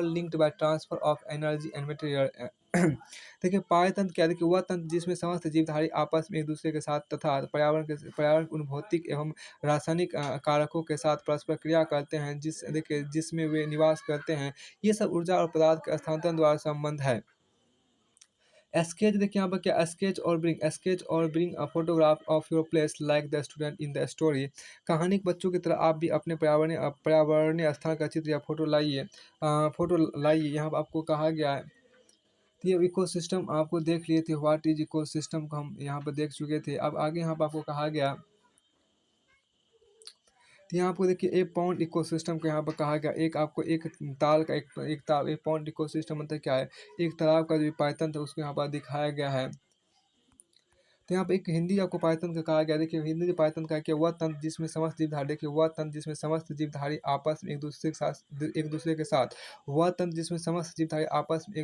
linked by transfer of energy and material। देखिए पायतंत्र क्या, देखिए वह तंत्र जिसमें समस्त जीवधारी आपस में एक दूसरे के साथ तथा पर्यावरण के उन भौतिक एवं रासायनिक कारकों के साथ परस्पर क्रिया करते हैं जिसमें वे निवास करते हैं। ये सब ऊर्जा और पदार्थ के स्थानांतरण द्वारा संबंध है। स्केच देखिए यहाँ पर क्या, स्केच और bring a photograph of your place like the student in the story. कहानी के बच्चों की तरह आप भी अपने पर्यावरणीय स्थान का चित्र या फोटो लाइए। यहाँ पर आपको कहा गया है। तो ये इकोसिस्टम आपको देख लिए थे, व्हाट इज इकोसिस्टम को हम यहाँ पर देख चुके थे। अब आगे यहाँ पर आपको कहा गया, तो यहाँ आपको देखिए एक पॉन्ड इकोसिस्टम को यहाँ पर कहा गया। एक ताल का एक पॉन्ड इकोसिस्टम मतलब क्या है, एक तालाब का जो पायतन था उसको यहाँ पर दिखाया गया है। तो यहाँ पे एक हिंदी आपको पायतन का कहा गया। देखिए हिंदी पायतन का क्या, वह तंत्र जिसमें समस्त जीवधारी, देखिए वह तंत्र जिसमें समस्त जीवधारी आपस में एक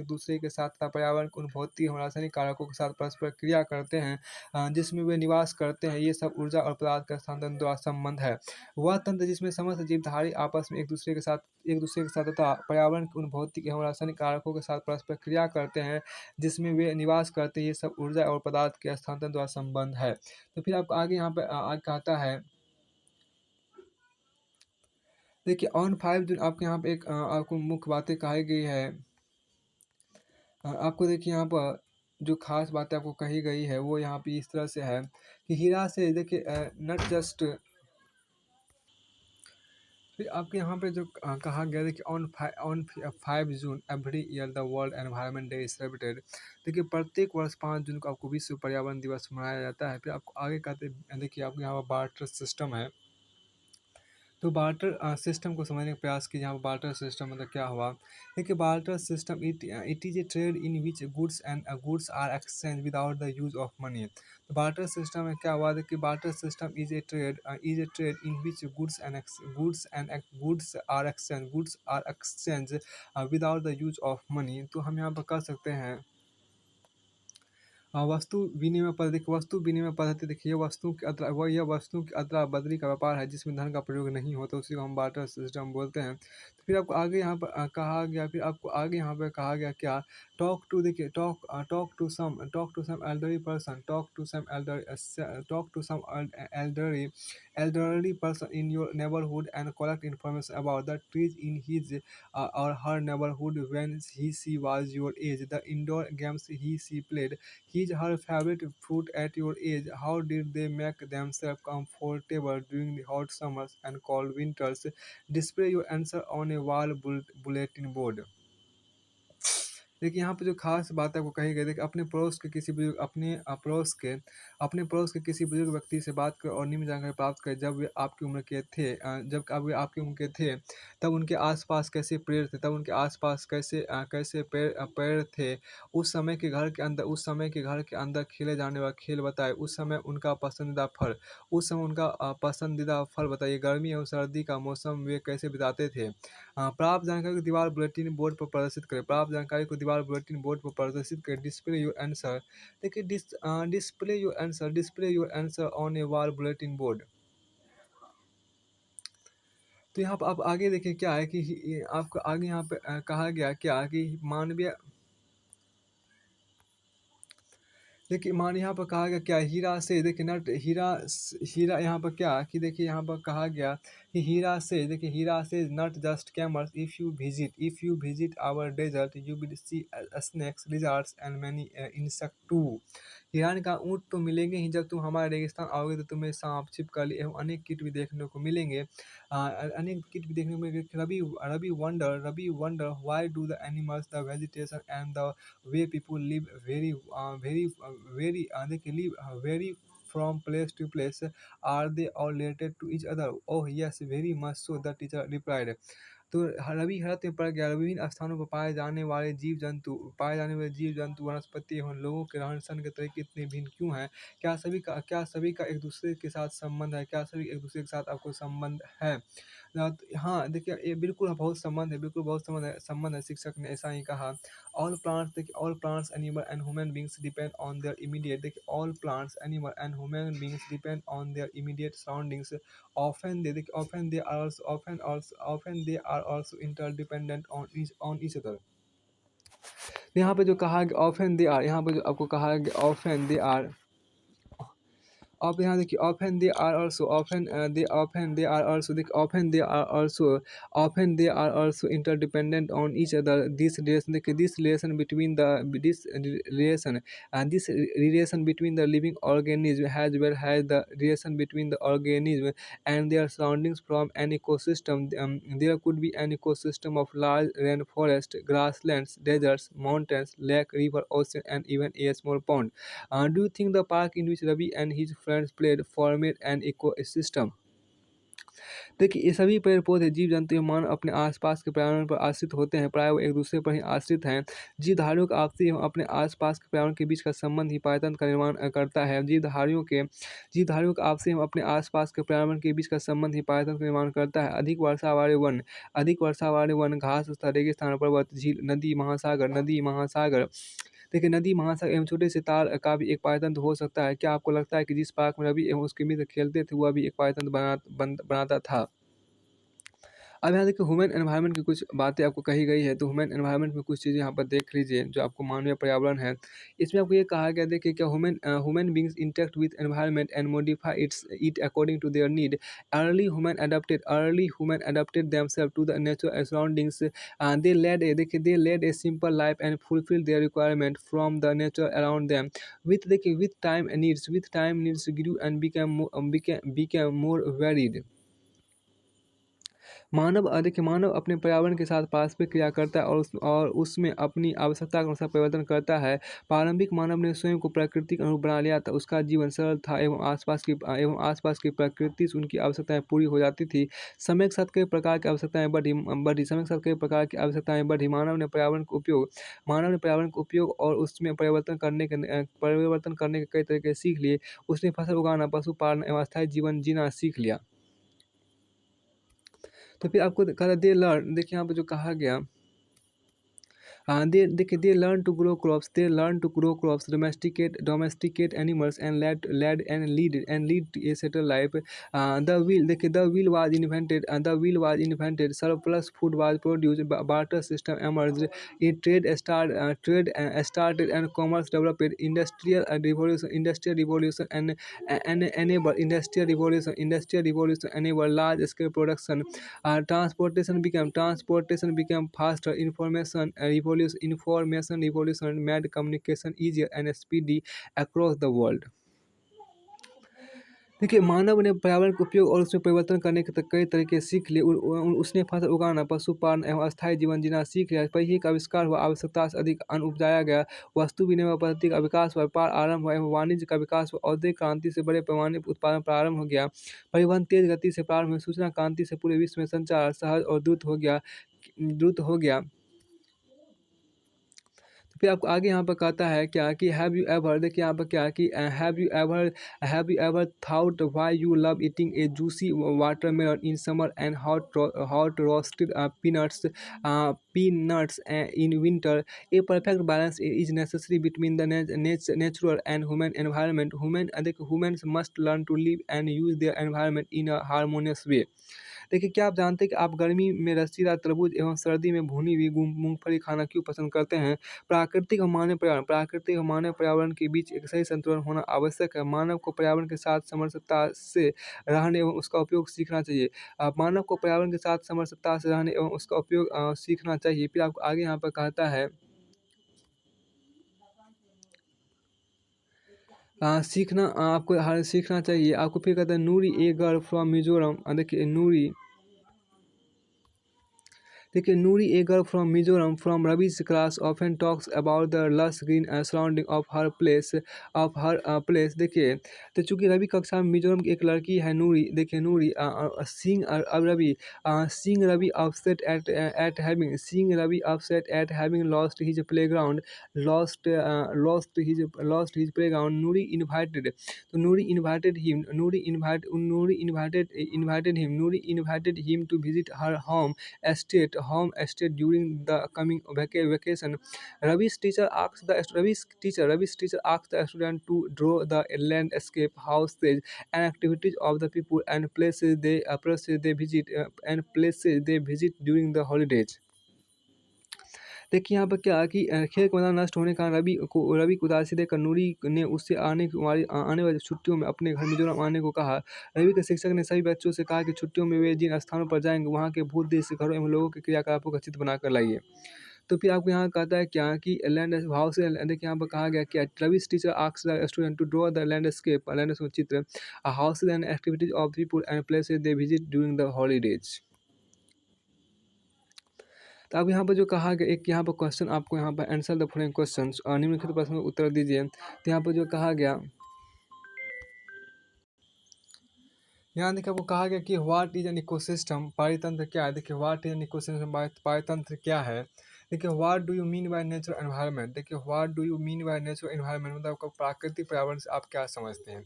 दूसरे के साथ तथा पर्यावरण के उन भौतिक एवं रासायनिक कारकों के साथ परस्पर क्रिया करते हैं जिसमें वे निवास करते हैं। ये सब ऊर्जा और पदार्थ का स्थानांतरण द्वारा संबंध है। वह तंत्र जिसमें समस्त जीवधारी आपस में एक दूसरे के साथ तथा पर्यावरण के उन भौतिक एवं रासायनिक कारकों के साथ परस्पर क्रिया करते हैं जिसमें वे निवास करते हैं। ये सब ऊर्जा और पदार्थ के स्थानांतरण द्वारा संबंध है। तो फिर आपको आगे यहाँ पे आगे कहता है, देखिए ऑन 5 जून आपके यहाँ पे एक आपको मुख्य बातें कही गई है। आपको देखिए यहाँ पर जो खास बातें आपको कही गई है वो यहाँ पे इस तरह से है कि हीरा से देखिए नॉट जस्ट, फिर आपके यहाँ पे जो कहा गया है कि on 5 June every year the world environment day is celebrated. देखिए प्रत्येक वर्ष 5 जून को आपको विश्व पर्यावरण दिवस मनाया जाता है। फिर आपको आगे कहते हैं, देखिए आपके यहाँ पर बार्टर सिस्टम है। तो बार्टर सिस्टम को समझने का प्रयास कीजिए। यहाँ पर बार्टर सिस्टम मतलब क्या हुआ। देखिए barter system it is a trade in which goods are exchange without the use of money. तो बार्टर सिस्टम में क्या हुआ, देखिए barter system is a trade in which goods are exchange without the use of money. तो हम यहाँ पर कह सकते हैं वस्तु विनिमय पद्धति, देखिए वस्तु विनिमय पद्धति, देखिए यह वस्तु की अदला बदली का व्यापार है जिसमें धन का प्रयोग नहीं होता, उसी को हम बार्टर सिस्टम बोलते हैं। तो फिर आपको आगे यहाँ पर कहा गया, फिर आपको आगे यहाँ पर कहा गया क्या, टॉक टू, देखिए talk to some elderly person, talk to some elderly elderly person in your neighborhood and collect information about the trees in his or her neighborhood when she was your age, the indoor games she played, his her favorite food at your age, how did they make themselves comfortable during the hot summers and cold winters. Display your answer on a wall bulletin board. देखिए यहाँ पे जो खास बात आपको कही गई, देखिए अपने पड़ोस के किसी बुजुर्ग व्यक्ति से बात करें और निम्न जानकारी प्राप्त करें, जब वे आपकी उम्र के थे, जब वे आपकी उम्र के थे, तब उनके आसपास कैसे पेड़ थे, तब उनके आसपास कैसे पेड़ थे, उस समय के घर के अंदर खेले जाने वाला खेल बताए, उस समय उनका पसंदीदा फल बताइए, गर्मी एवं सर्दी का मौसम वे कैसे बिताते थे। प्राप्त जानकारी को दीवार बुलेटिन बोर्ड पर प्रदर्शित करें, डिस्प्ले योर आंसर, देखिए display your answer on A wall bulletin board. तो यहाँ पर आप आगे देखिए क्या है कि आपको आगे यहाँ पे कहा गया क्या कि मानवीय, देखिए मान यहाँ पर कहा गया क्या, हीरा से, देखिए नट हीरा यहाँ पर क्या कि देखिए यहाँ पर कहा गया कि Heera says not just camels, if you visit our desert you will see snakes, lizards and many insect too. हीरान का ऊँट तो मिलेंगे ही, जब तुम हमारे रेगिस्तान आओगे तो तुम्हें सांप, छिपकली एवं अनेक कीट भी देखने को मिलेंगे। Ravi wonder why do the animals, the vegetation and the way people live they live very from place to place, are they all related to each other? Oh yes, very much so, the teacher replied. तो रवि हरत में पड़ गया, विभिन्न स्थानों पर पाए जाने वाले जीव जंतु वनस्पति एवं लोगों के रहन सहन के तरीके इतने भिन्न क्यों हैं? क्या सभी का एक दूसरे के साथ संबंध है? क्या सभी एक दूसरे के साथ आपको संबंध है? हाँ, देखिए ये बिल्कुल बहुत संबंध है, संबंध है, शिक्षक ने ऐसा ही कहा। All plants animal and human beings depend on their immediate, देखिए all plants animal and human beings depend on their immediate surroundings, often they are also interdependent on each other। यहाँ पे जो कहा गया often they are, यहाँ पे जो आपको कहा गया often they are, अब यहाँ देखिए often they are also interdependent on each other। This relation, देखिए this relation between the living organism as well as the relation between the organism and their surroundings from an ecosystem। There could be an ecosystem of large rainforest, grasslands, deserts, mountains, lake, river, ocean, and even a small pond। Do you think the park in which Ravi and his friends played formed an ecosystem? देखिए ये सभी पेड़ पौधे जीव जंतु एवं मानव अपने आसपास के पर्यावरण पर आश्रित होते हैं, प्रायः वो एक दूसरे पर ही आश्रित हैं। जीवधारियों का आपसी एवं अपने आसपास के पर्यावरण के बीच का संबंध ही पायतंत्र का निर्माण करता है। जीवधारियों का आपसी एवं अपने आसपास के पर्यावरण के बीच का संबंध ही पायतंत्र का निर्माण करता है। अधिक वर्षा वाले वन, घास तथा रेगिस्तान, पर्वत, झील, नदी महासागर, देखिए नदी महासागर एवं छोटे से ताल का भी एक पायतंत्र हो सकता है। क्या आपको लगता है कि जिस पार्क में रवि एवं उसके मित्र खेलते थे वह भी एक पायतंत्र बनाता था? अब यहाँ देखिए ह्यूमन एनवायरनमेंट की कुछ बातें आपको कही गई है, तो ह्यूमन एनवायरनमेंट में कुछ चीज़ें यहाँ पर देख लीजिए जो आपको मानवीय पर्यावरण है। इसमें आपको ये कहा गया, देखिए क्या human beings interact with environment and modify it according to their need. Early human adopted themself to the natural surroundings. They led a simple life and fulfil their requirement from the nature around them. With time needs grew and became more varied. मानव अपने पर्यावरण के साथ पारस्परिक क्रिया करता है और उसमें अपनी आवश्यकता के अनुसार परिवर्तन करता है। प्रारंभिक मानव ने स्वयं को प्रकृति के अनुरूप बना लिया था, उसका जीवन सरल था एवं आसपास की प्रकृति से उनकी आवश्यकताएं पूरी हो जाती थी। समय के साथ कई प्रकार की आवश्यकताएं बढ़ी। मानव ने पर्यावरण का उपयोग और उसमें परिवर्तन करने के कई तरीके सीख लिए। उसने फसल उगाना, पशुपालन एवं अस्थायी जीवन जीना सीख लिया। तो फिर आपको कहा दे लर्न, देखिए यहाँ पे जो कहा गया they learn to grow crops. They learn to grow crops, domesticate animals, and lead a settled life. The wheel was invented. Surplus food was produced. Barter system emerged. Trade started, and commerce developed. Industrial revolution enabled large scale production. Transportation became faster. Information revolution made communication easier and speedy across the world. देखिए, मानव ने पर्यावरण के उपयोग और उसमें परिवर्तन करने के कई तरीके सीख लिए। उसने फसल उगाना, पशुपालन एवं अस्थायी जीवन जीना सीख लिया। पहिए का आविष्कार हुआ, आवश्यकता से अधिक अन्न उपजाया गया। वस्तु विनिमय पद्धति का विकास हुआ, व्यापार आरंभ हुआ एवं वाणिज्य का विकास हुआ। औद्योगिक क्रांति से बड़े पैमाने पर उत्पादन प्रारंभ हो गया। परिवहन तेज गति से प्रारंभ हुआ। सूचना क्रांति से पूरे विश्व में संचार सहज और द्रुत हो गया। तो फिर आपको आगे यहाँ पर कहता है क्या कि हैव यू एवर, देखिए यहाँ पर क्या कि have you ever thought why you love eating A juicy watermelon in summer and hot roasted peanuts in winter? A perfect balance is necessary between the natural and human environment. Humans must learn to live and use their environment in a harmonious way. देखिए, क्या आप जानते हैं कि आप गर्मी में रसीला तरबूज एवं सर्दी में भुनी हुई मूंगफली खाना क्यों पसंद करते हैं? प्राकृतिक और मानव पर्यावरण के बीच एक सही संतुलन होना आवश्यक है। मानव को पर्यावरण के साथ समरसता से रहने एवं उसका उपयोग सीखना चाहिए। मानव को पर्यावरण के साथ समरसता से रहने एवं उसका उपयोग सीखना चाहिए। फिर आपको आगे यहाँ पर कहता है आपको सीखना चाहिए। आपको फिर कहता है नूरी ए गर्ल फ्रॉम मिजोरम। देखिए, Noori, a girl from Mizoram, from Ravi's class, often talks about the lush green surrounding of her place. देखिए, तो चूंकि रवि कक्षा में मिजोरम की एक लड़की है नूरी। देखिए नूरी seeing Ravi upset at having lost his playground. Noori invited him to visit her home estate during the coming vacation. Ravi's teacher asked the student to draw the landscape, houses, and activities of the people and places they visit during the holidays. देखिए यहाँ पर क्या कि खेल का मैदान नष्ट होने के कारण रवि को उदासी देकर नूरी ने उससे आने वाली छुट्टियों में अपने घर मिजोरम आने को कहा। रवि के शिक्षक ने सभी बच्चों से कहा कि छुट्टियों में वे जिन स्थानों पर जाएंगे वहाँ के भूत दृश्य घरों एवं लोगों के क्रियाकलापों का चित्र बनाकर लाइए। तो फिर आपको यहाँ कहता है क्या कि लैंड हाउस, देखिए यहाँ पर कहा गया क्या Ravi's teacher asks the student to draw the landscape chitra, houses and activities of people and places they visit during the holidays. तो अब यहाँ पर जो कहा गया, एक यहाँ पर क्वेश्चन आपको यहाँ पर आंसर द फॉलोइंग क्वेश्चंस और निम्नलिखित प्रश्नों का उत्तर दीजिए। तो यहाँ पर जो कहा गया, यहाँ देखिए आपको कहा गया कि व्हाट इज एन इकोसिस्टम, पारितंत्र क्या है। देखिए व्हाट इज एन इकोसिस्टम, पारितंत्र क्या है। देखिए what do you mean by natural environment. देखिए what do you mean by natural environment मतलब आपका प्राकृतिक पर्यावरण से आप क्या समझते हैं।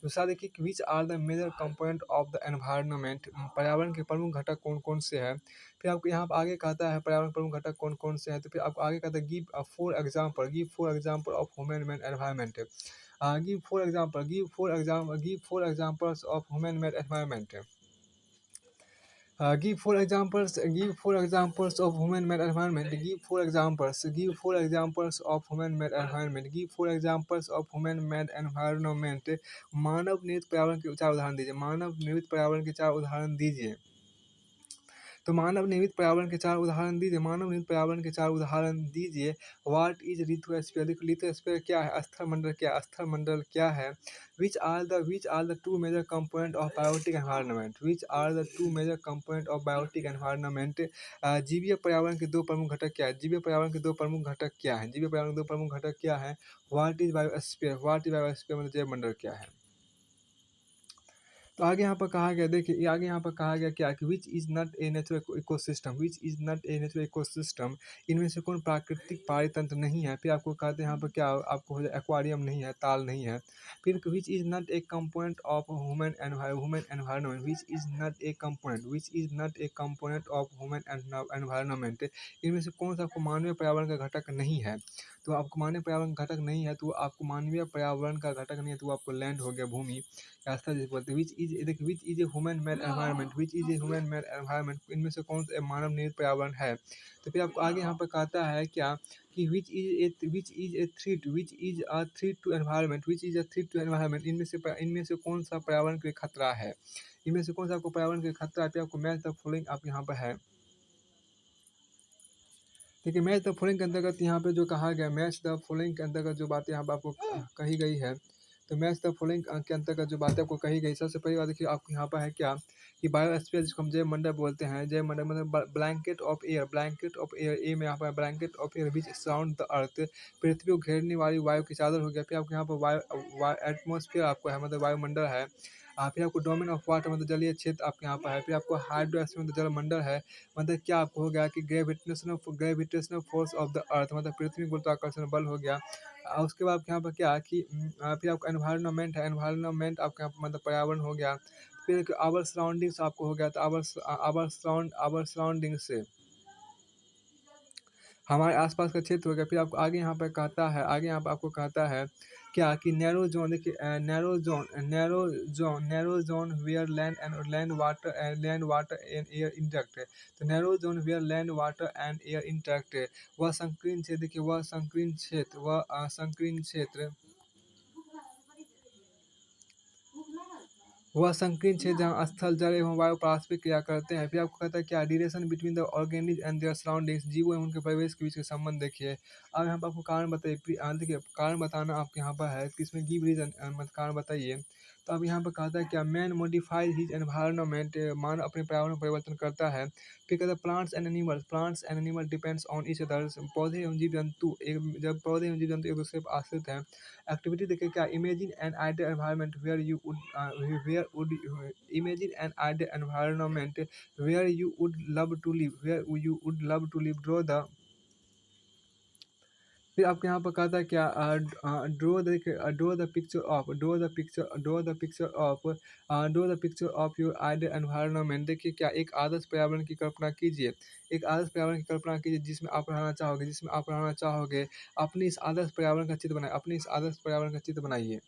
दूसरा देखिए which are the major component of the environment, पर्यावरण के प्रमुख घटक कौन कौन से हैं। फिर आपको यहाँ पर आगे कहता है पर्यावरण प्रमुख घटक कौन कौन से हैं। तो फिर आपको आगे कहता है give four example of human made environment. Give four examples of human-made environment. Give four examples of human-made environment. Give four examples of human-made environment. Give four examples of human-made environment. मानव निर्मित पर्यावरण के चार उदाहरण दीजिए। मानव निर्मित पर्यावरण के चार उदाहरण दीजिए। तो मानव निर्मित पर्यावरण के चार उदाहरण दीजिए। व्हाट इज लिथोस्फीयर, देखो लिथोस्फीयर क्या है। स्थल मंडल क्या है। Which are the two major component of biotic environment. जीवीय पर्यावरण के दो प्रमुख घटक क्या है। व्हाट इज बायोस्फीयर मतलब जैव मंडल क्या है। तो आगे यहाँ पर कहा गया, देखिए ये आगे यहाँ पर कहा गया क्या कि which is not a natural ecosystem, which is not a natural ecosystem, इनमें से कौन प्राकृतिक पारितंत्र नहीं है। फिर आपको कहते हैं यहाँ पर क्या आपको हो जाए, एक्वारियम नहीं है, ताल नहीं है। फिर which is not a component of human environment, which is not a component, which is not a component of human environment, इनमें से कौन सा आपको मानवीय पर्यावरण का घटक नहीं है। तो आपको मानवीय पर्यावरण का घटक नहीं है, तो आपको मानवीय पर्यावरण का घटक नहीं है, तो आपको लैंड हो गया, भूमि, रास्ता जिसे बोलते हैं। विच इज देखिए, विच is a human made environment, which is a human made environment, इनमें से कौन सा मानव निर्मित पर्यावरण है। तो फिर आपको आगे यहाँ पर कहता है क्या कि which is a threat, which is a threat to environment, which is a threat to environment, इनमें से कौन सा पर्यावरण के खतरा है। इनमें से कौन सा आपको पर्यावरण के खतरा है। फिर आपको मैच द फॉलोइंग आप यहाँ पर है। देखिए मैच द फॉलोइंग के अंतर्गत यहाँ पे जो कहा गया, मैच द फॉलोइंग के अंतर्गत जो बातें यहाँ पे आपको कही गई है। तो मैच द फॉलोइंग के अंतर्गत जो बातें आपको कही गई, सबसे पहली बात देखिए आपको यहाँ पर है क्या कि बायोस्फीयर जिसको हम जैवमंडल बोलते हैं, जैवमंडल मतलब blanket of air, blanket of air, ए में यहाँ पर blanket of air which surround the earth, पृथ्वी को घेरने वाली वायु की चादर हो गया। फिर आपको यहाँ पर वायु एटमोसफियर आपको है, मतलब वायुमंडल है। फिर आपको डोमेन ऑफ वाटर मतलब जलीय क्षेत्र आपके यहाँ पर है। फिर आपको हाइड्रोस्फीयर मतलब जलमंडल है। मतलब क्या आपको हो गया कि ग्रेविटेशनल फोर्स ऑफ द अर्थ, मतलब पृथ्वी गुरुत्वाकर्षण बल हो गया। उसके बाद आपके यहाँ पर क्या कि फिर आपका एनवायरनमेंट है, एनवायरनमेंट आपके यहाँ पर मतलब पर्यावरण हो गया। फिर आवर सराउंडिंग्स आपको हो गया, तो आवर सराउंडिंग से हमारे आसपास का क्षेत्र हो गया। फिर आपको आगे यहाँ पर कहता है, आगे यहाँ पर आपको कहता है क्या कि नैरो जोन, देखिए narrow zone where land water and air intact है। तो narrow zone where land water and air intact है, वह संकीर्ण क्षेत्र, देखिए वह संकीर्ण क्षेत्र, संकीर्ण क्षेत्र, वह संकीर्ण क्षेत्र जहाँ स्थल, जल एवं वायु पारस्परिक क्रिया करते हैं। फिर आपको कहता है क्या relation between the organisms and their surroundings, जीवों एवं उनके परिवेश के बीच के संबंध देखिए। अब यहाँ पर आपको कारण बताइए, देखिए कारण बताना आपके यहाँ पर है कि इसमें गिव रीजन, मतलब कारण बताइए। तो अब यहाँ पर कहता है क्या मैन मॉडिफाइड हिज एनवायरनमेंट, मानव अपने पर्यावरण में परिवर्तन करता है। फिर कहता है plants and animal depends on each other, पौधे एवं जीव जंतु जब पौधे एवं जीव जंतु एक दूसरे पर आश्रित हैं। एक्टिविटी देखिए क्या, imagine an ideal environment where would imagine an ideal environment where you would love to live, draw the, फिर आपके यहाँ पर कहता है क्या draw the picture of your ideal environment, देखिए क्या एक आदर्श पर्यावरण की कल्पना कीजिए। एक आदर्श पर्यावरण की कल्पना कीजिए जिसमें आप रहना चाहोगे। अपनी इस आदर्श पर्यावरण का चित्र बनाए, अपनी इस आदर्श पर्यावरण का चित्र बनाइए।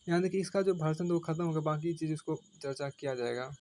यहाँ देखिए इसका जो वर्षन तो वो खत्म हो गया, बाकी चीज़ इसको चर्चा किया जाएगा।